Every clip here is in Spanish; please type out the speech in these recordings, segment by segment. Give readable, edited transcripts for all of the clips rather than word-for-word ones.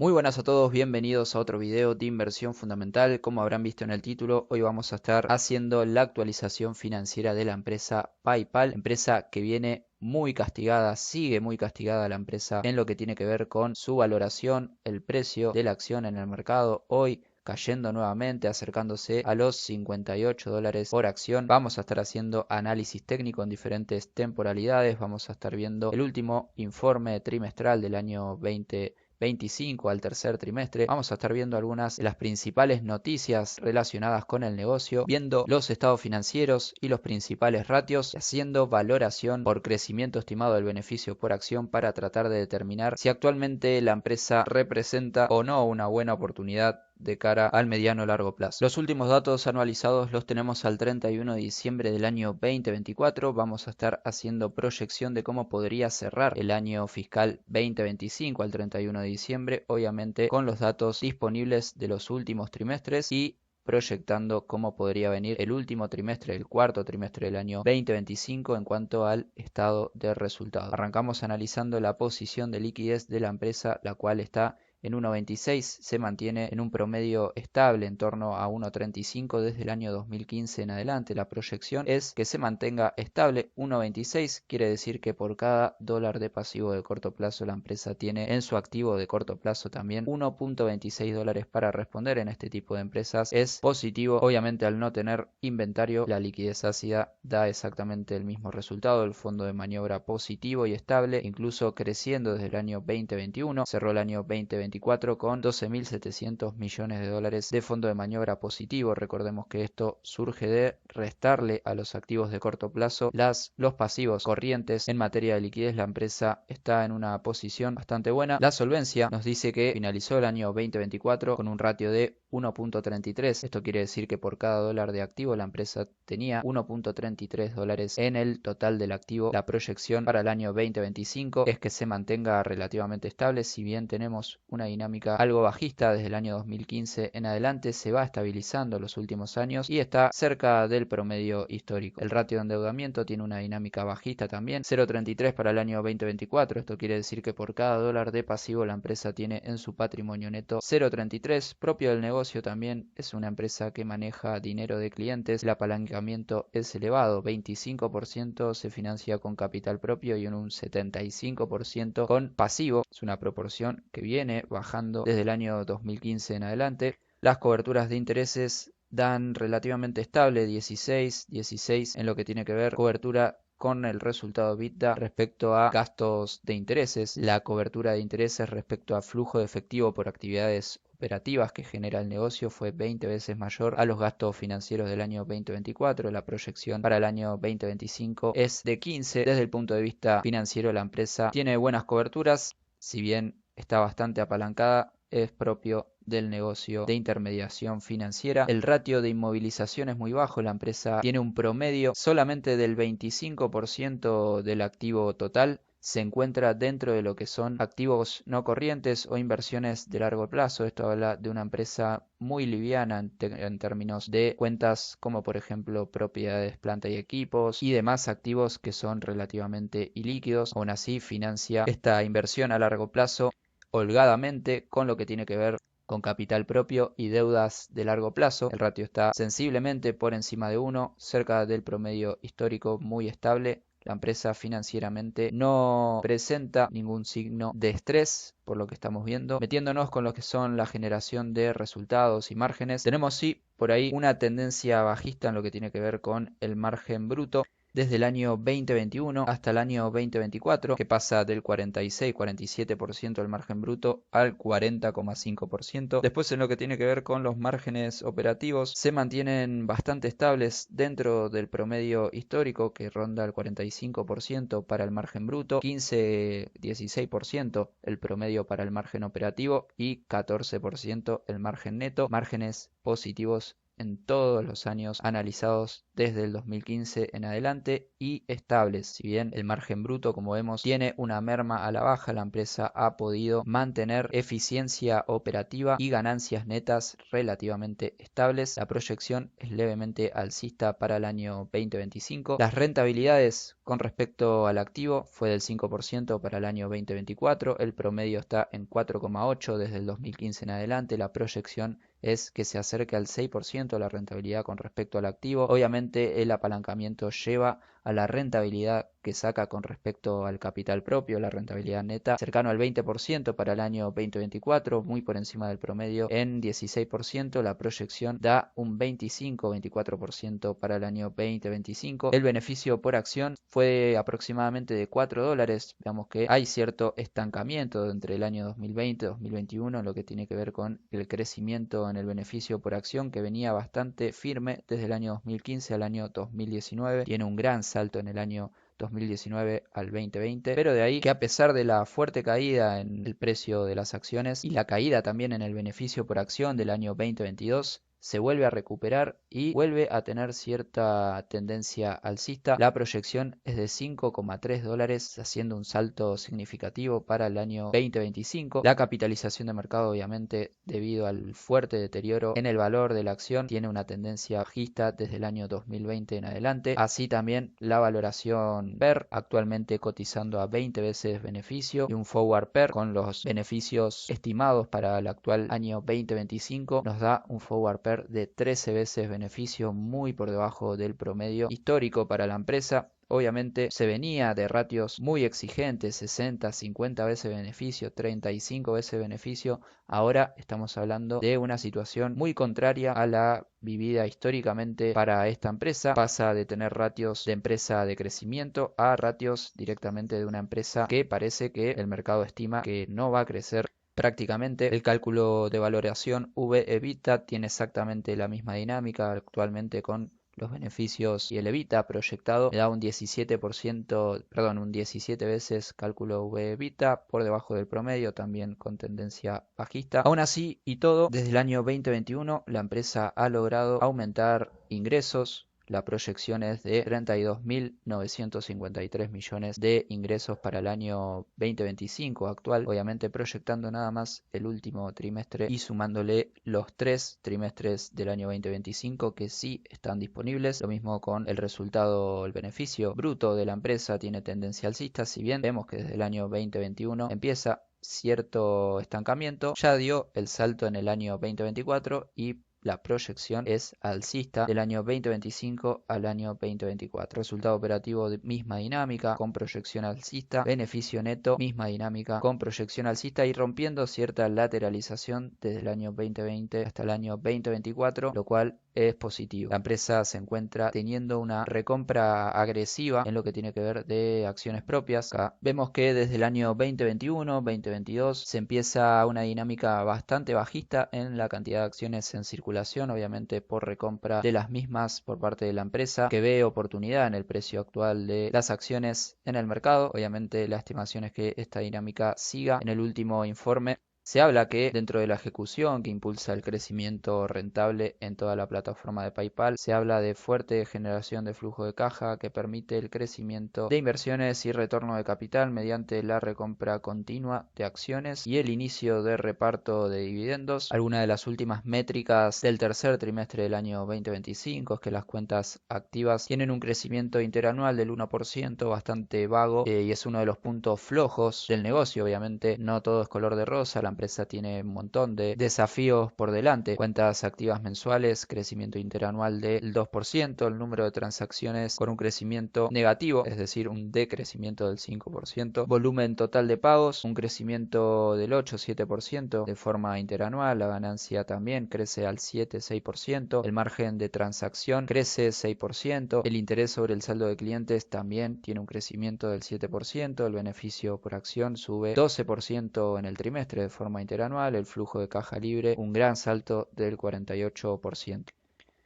Muy buenas a todos, bienvenidos a otro video de inversión fundamental. Como habrán visto en el título, hoy vamos a estar haciendo la actualización financiera de la empresa PayPal, empresa que viene muy castigada, sigue muy castigada la empresa en lo que tiene que ver con su valoración, el precio de la acción en el mercado. Hoy cayendo nuevamente, acercándose a los $58 por acción. Vamos a estar haciendo análisis técnico en diferentes temporalidades. Vamos a estar viendo el último informe trimestral del año 2025 al tercer trimestre. Vamos a estar viendo algunas de las principales noticias relacionadas con el negocio, viendo los estados financieros y los principales ratios, y haciendo valoración por crecimiento estimado del beneficio por acción para tratar de determinar si actualmente la empresa representa o no una buena oportunidad de cara al mediano o largo plazo. Los últimos datos anualizados los tenemos al 31 de diciembre del año 2024. Vamos a estar haciendo proyección de cómo podría cerrar el año fiscal 2025 al 31 de diciembre, obviamente con los datos disponibles de los últimos trimestres y proyectando cómo podría venir el último trimestre, el cuarto trimestre del año 2025 en cuanto al estado de resultados. Arrancamos analizando la posición de liquidez de la empresa, la cual está en 1.26, se mantiene en un promedio estable en torno a 1.35 desde el año 2015 en adelante. La proyección es que se mantenga estable. 1.26 quiere decir que por cada dólar de pasivo de corto plazo la empresa tiene en su activo de corto plazo también 1.26 dólares para responder. En este tipo de empresas es positivo. Obviamente, al no tener inventario, la liquidez ácida da exactamente el mismo resultado. El fondo de maniobra positivo y estable, incluso creciendo desde el año 2021, cerró el año 2024 con 12.700 millones de dólares de fondo de maniobra positivo. Recordemos que esto surge de restarle a los activos de corto plazo los pasivos corrientes. En materia de liquidez, la empresa está en una posición bastante buena. La solvencia nos dice que finalizó el año 2024 con un ratio de 1.33. Esto quiere decir que por cada dólar de activo la empresa tenía 1.33 dólares en el total del activo. La proyección para el año 2025 es que se mantenga relativamente estable. Si bien tenemos una dinámica algo bajista desde el año 2015 en adelante, se va estabilizando los últimos años y está cerca del promedio histórico. El ratio de endeudamiento tiene una dinámica bajista también, 0.33 para el año 2024. Esto quiere decir que por cada dólar de pasivo la empresa tiene en su patrimonio neto 0.33. Propio del negocio también, es una empresa que maneja dinero de clientes. El apalancamiento es elevado, 25% se financia con capital propio y en un 75% con pasivo. Es una proporción que viene bajando desde el año 2015 en adelante. Las coberturas de intereses dan relativamente estable, 16 en lo que tiene que ver cobertura con el resultado EBITDA respecto a gastos de intereses. La cobertura de intereses respecto a flujo de efectivo por actividades operativas que genera el negocio fue 20 veces mayor a los gastos financieros del año 2024. La proyección para el año 2025 es de 15. Desde el punto de vista financiero, la empresa tiene buenas coberturas, si bien está bastante apalancada, es propio del negocio de intermediación financiera. El ratio de inmovilización es muy bajo. La empresa tiene un promedio solamente del 25% del activo total se encuentra dentro de lo que son activos no corrientes o inversiones de largo plazo. Esto habla de una empresa muy liviana en términos de cuentas como por ejemplo propiedades, planta y equipos y demás activos que son relativamente ilíquidos. Aún así financia esta inversión a largo plazo holgadamente con lo que tiene que ver con capital propio y deudas de largo plazo. El ratio está sensiblemente por encima de 1, cerca del promedio histórico, muy estable. La empresa financieramente no presenta ningún signo de estrés, por lo que estamos viendo. Metiéndonos con lo que son la generación de resultados y márgenes, tenemos sí por ahí una tendencia bajista en lo que tiene que ver con el margen bruto desde el año 2021 hasta el año 2024, que pasa del 46-47% del margen bruto al 40,5%. Después, en lo que tiene que ver con los márgenes operativos, se mantienen bastante estables dentro del promedio histórico, que ronda el 45% para el margen bruto, 15-16% el promedio para el margen operativo y 14% el margen neto. Márgenes positivos en todos los años analizados desde el 2015 en adelante y estables. Si bien el margen bruto, como vemos, tiene una merma a la baja, la empresa ha podido mantener eficiencia operativa y ganancias netas relativamente estables. La proyección es levemente alcista para el año 2025. Las rentabilidades Con respecto al activo, fue del 5% para el año 2024, el promedio está en 4,8 desde el 2015 en adelante, la proyección es que se acerque al 6% la rentabilidad con respecto al activo. Obviamente el apalancamiento lleva a la rentabilidad que saca con respecto al capital propio, la rentabilidad neta, cercano al 20% para el año 2024, muy por encima del promedio en 16%, la proyección da un 25-24% para el año 2025. El beneficio por acción fue aproximadamente de $4, digamos que hay cierto estancamiento entre el año 2020 y 2021 en lo que tiene que ver con el crecimiento en el beneficio por acción, que venía bastante firme desde el año 2015 al año 2019, tiene un gran salto en el año 2019 al 2020, pero de ahí que a pesar de la fuerte caída en el precio de las acciones y la caída también en el beneficio por acción del año 2022, se vuelve a recuperar y vuelve a tener cierta tendencia alcista. La proyección es de $5,3, haciendo un salto significativo para el año 2025. La capitalización de mercado, obviamente, debido al fuerte deterioro en el valor de la acción, tiene una tendencia bajista desde el año 2020 en adelante. Así también la valoración PER, actualmente cotizando a 20 veces beneficio, y un forward PER con los beneficios estimados para el actual año 2025 nos da un forward PER de 13 veces beneficio, muy por debajo del promedio histórico para la empresa. Obviamente se venía de ratios muy exigentes, 60, 50 veces beneficio, 35 veces beneficio. Ahora estamos hablando de una situación muy contraria a la vivida históricamente para esta empresa. Pasa de tener ratios de empresa de crecimiento a ratios directamente de una empresa que parece que el mercado estima que no va a crecer prácticamente. El cálculo de valoración V/EBITDA tiene exactamente la misma dinámica actualmente con los beneficios y el EBITDA proyectado. Le da un 17%, perdón, un 17 veces cálculo V/EBITDA por debajo del promedio, también con tendencia bajista. Aún así y todo, desde el año 2021 la empresa ha logrado aumentar ingresos. La proyección es de 32.953 millones de ingresos para el año 2025 actual, obviamente proyectando nada más el último trimestre y sumándole los 3 trimestres del año 2025 que sí están disponibles. Lo mismo con el resultado, el beneficio bruto de la empresa tiene tendencia alcista, si bien vemos que desde el año 2021 empieza cierto estancamiento, ya dio el salto en el año 2024 y la proyección es alcista del año 2025 al año 2024. Resultado operativo de misma dinámica con proyección alcista. Beneficio neto, misma dinámica con proyección alcista y rompiendo cierta lateralización desde el año 2020 hasta el año 2024, lo cual es positivo. La empresa se encuentra teniendo una recompra agresiva en lo que tiene que ver de acciones propias. Acá vemos que desde el año 2021, 2022 se empieza una dinámica bastante bajista en la cantidad de acciones en circulación, obviamente por recompra de las mismas por parte de la empresa, que ve oportunidad en el precio actual de las acciones en el mercado. Obviamente la estimación es que esta dinámica siga. En el último informe se habla que dentro de la ejecución que impulsa el crecimiento rentable en toda la plataforma de PayPal, se habla de fuerte generación de flujo de caja que permite el crecimiento de inversiones y retorno de capital mediante la recompra continua de acciones y el inicio de reparto de dividendos. Algunas de las últimas métricas del tercer trimestre del año 2025 es que las cuentas activas tienen un crecimiento interanual del 1%, bastante vago, y es uno de los puntos flojos del negocio. Obviamente no todo es color de rosa, la empresa tiene un montón de desafíos por delante. Cuentas activas mensuales, crecimiento interanual del 2%, el número de transacciones con un crecimiento negativo, es decir, un decrecimiento del 5%, volumen total de pagos, un crecimiento del 8-7% de forma interanual, la ganancia también crece al 7-6%, el margen de transacción crece 6%, el interés sobre el saldo de clientes también tiene un crecimiento del 7%, el beneficio por acción sube 12% en el trimestre de forma interanual, el flujo de caja libre un gran salto del 48%.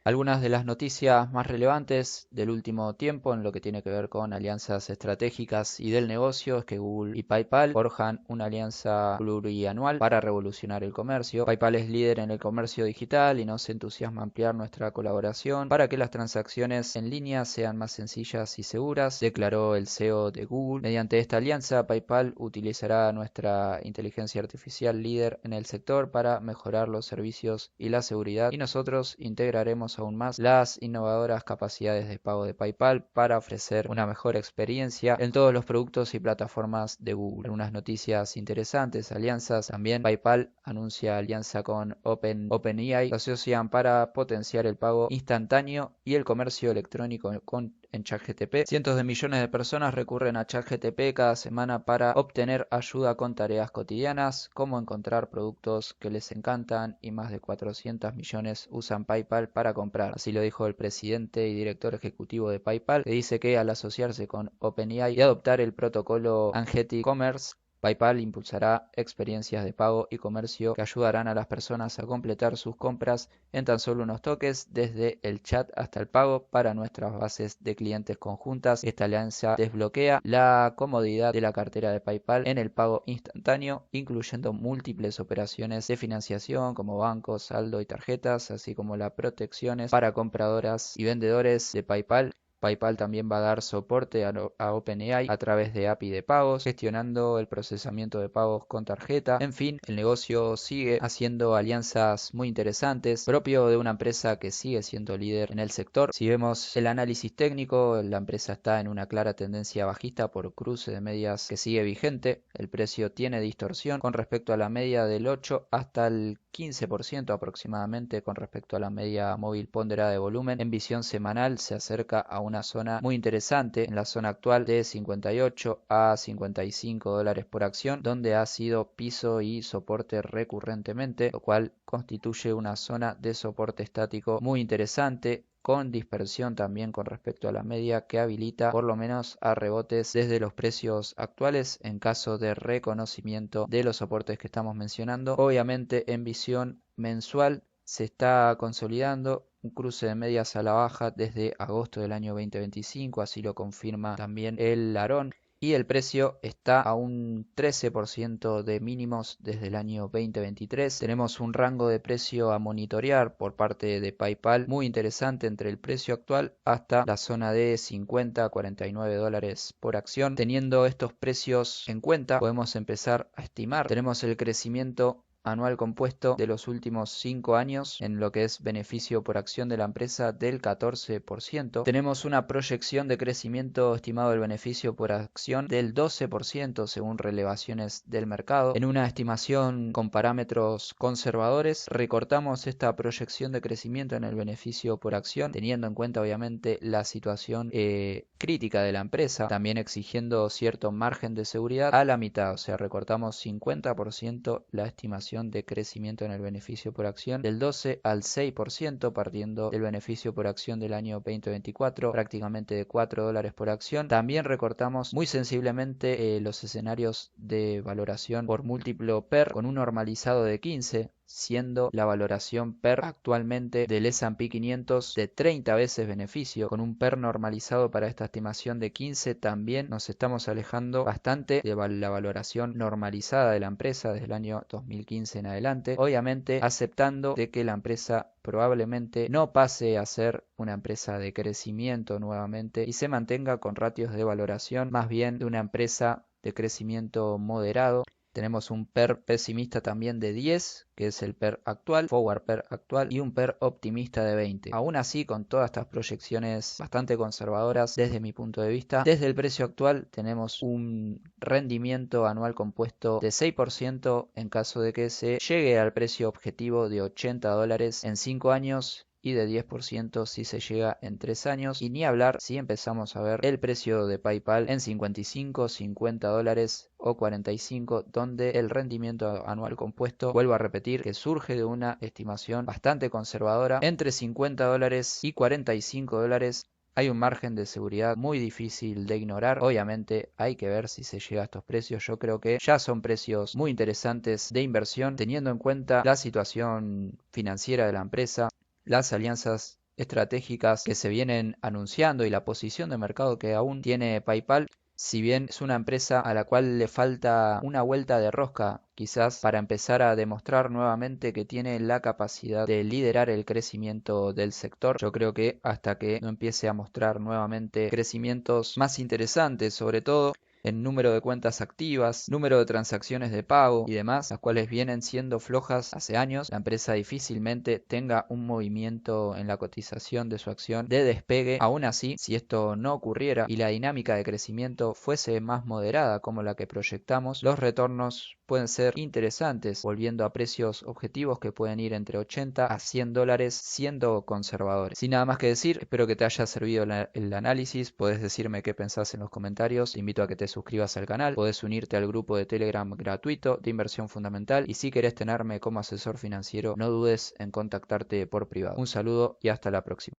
Algunas de las noticias más relevantes del último tiempo en lo que tiene que ver con alianzas estratégicas y del negocio es que Google y PayPal forjan una alianza plurianual para revolucionar el comercio. PayPal es líder en el comercio digital y nos entusiasma ampliar nuestra colaboración para que las transacciones en línea sean más sencillas y seguras, declaró el CEO de Google. Mediante esta alianza, PayPal utilizará nuestra inteligencia artificial líder en el sector para mejorar los servicios y la seguridad, y nosotros integraremos exploremos aún más las innovadoras capacidades de pago de PayPal para ofrecer una mejor experiencia en todos los productos y plataformas de Google. Algunas noticias interesantes, alianzas también. PayPal anuncia alianza con OpenAI, se asocian para potenciar el pago instantáneo y el comercio electrónico en ChatGPT. Cientos de millones de personas recurren a ChatGPT cada semana para obtener ayuda con tareas cotidianas, como encontrar productos que les encantan, y más de 400 millones usan PayPal para comprar. Así lo dijo el presidente y director ejecutivo de PayPal, que dice que al asociarse con OpenAI y adoptar el protocolo Agentic Commerce, PayPal impulsará experiencias de pago y comercio que ayudarán a las personas a completar sus compras en tan solo unos toques, desde el chat hasta el pago para nuestras bases de clientes conjuntas. Esta alianza desbloquea la comodidad de la cartera de PayPal en el pago instantáneo, incluyendo múltiples operaciones de financiación como bancos, saldo y tarjetas, así como las protecciones para compradoras y vendedores de PayPal. PayPal también va a dar soporte a OpenAI a través de API de pagos, gestionando el procesamiento de pagos con tarjeta. En fin, el negocio sigue haciendo alianzas muy interesantes, propio de una empresa que sigue siendo líder en el sector. Si vemos el análisis técnico, la empresa está en una clara tendencia bajista por cruce de medias que sigue vigente. El precio tiene distorsión con respecto a la media del 8 hasta el 15% aproximadamente con respecto a la media móvil ponderada de volumen. En visión semanal se acerca a una zona muy interesante en la zona actual de 58 a 55 dólares por acción, donde ha sido piso y soporte recurrentemente, lo cual constituye una zona de soporte estático muy interesante, con dispersión también con respecto a la media, que habilita por lo menos a rebotes desde los precios actuales en caso de reconocimiento de los soportes que estamos mencionando. Obviamente en visión mensual se está consolidando un cruce de medias a la baja desde agosto del año 2025, así lo confirma también el Larón. Y el precio está a un 13% de mínimos desde el año 2023. Tenemos un rango de precio a monitorear por parte de PayPal muy interesante entre el precio actual hasta la zona de 50 a 49 dólares por acción. Teniendo estos precios en cuenta, podemos empezar a estimar. Tenemos el crecimiento anual compuesto de los últimos 5 años en lo que es beneficio por acción de la empresa del 14%. Tenemos una proyección de crecimiento estimado del beneficio por acción del 12% según relevaciones del mercado. En una estimación con parámetros conservadores, recortamos esta proyección de crecimiento en el beneficio por acción, teniendo en cuenta obviamente la situación crítica de la empresa, también exigiendo cierto margen de seguridad a la mitad, o sea, recortamos 50% la estimación de crecimiento en el beneficio por acción del 12 al 6%, partiendo del beneficio por acción del año 2024 prácticamente de 4 dólares por acción. También recortamos muy sensiblemente los escenarios de valoración por múltiplo PER con un normalizado de 15, siendo la valoración PER actualmente del S&P 500 de 30 veces beneficio. Con un PER normalizado para esta estimación de 15, también nos estamos alejando bastante de la valoración normalizada de la empresa desde el año 2015 en adelante, obviamente aceptando de que la empresa probablemente no pase a ser una empresa de crecimiento nuevamente y se mantenga con ratios de valoración más bien de una empresa de crecimiento moderado. Tenemos un PER pesimista también de 10, que es el PER actual, forward PER actual, y un PER optimista de 20. Aún así, con todas estas proyecciones bastante conservadoras desde mi punto de vista, desde el precio actual tenemos un rendimiento anual compuesto de 6% en caso de que se llegue al precio objetivo de 80 dólares en 5 años, y de 10% si se llega en 3 años, y ni hablar si empezamos a ver el precio de PayPal en 55, 50 dólares o 45, donde el rendimiento anual compuesto, vuelvo a repetir, que surge de una estimación bastante conservadora, entre 50 dólares y 45 dólares. Hay un margen de seguridad muy difícil de ignorar. Obviamente hay que ver si se llega a estos precios. Yo creo que ya son precios muy interesantes de inversión, teniendo en cuenta la situación financiera de la empresa, las alianzas estratégicas que se vienen anunciando y la posición de mercado que aún tiene PayPal. Si bien es una empresa a la cual le falta una vuelta de rosca, quizás para empezar a demostrar nuevamente que tiene la capacidad de liderar el crecimiento del sector, yo creo que hasta que no empiece a mostrar nuevamente crecimientos más interesantes, sobre todo en número de cuentas activas, número de transacciones de pago y demás, las cuales vienen siendo flojas hace años, la empresa difícilmente tenga un movimiento en la cotización de su acción de despegue. Aún así, si esto no ocurriera y la dinámica de crecimiento fuese más moderada como la que proyectamos, los retornos pueden ser interesantes, volviendo a precios objetivos que pueden ir entre 80 a 100 dólares siendo conservadores. Sin nada más que decir, espero que te haya servido el análisis. Podés decirme qué pensás en los comentarios. Te invito a que te suscribas al canal. Podés unirte al grupo de Telegram gratuito de inversión fundamental. Y si querés tenerme como asesor financiero, no dudes en contactarte por privado. Un saludo y hasta la próxima.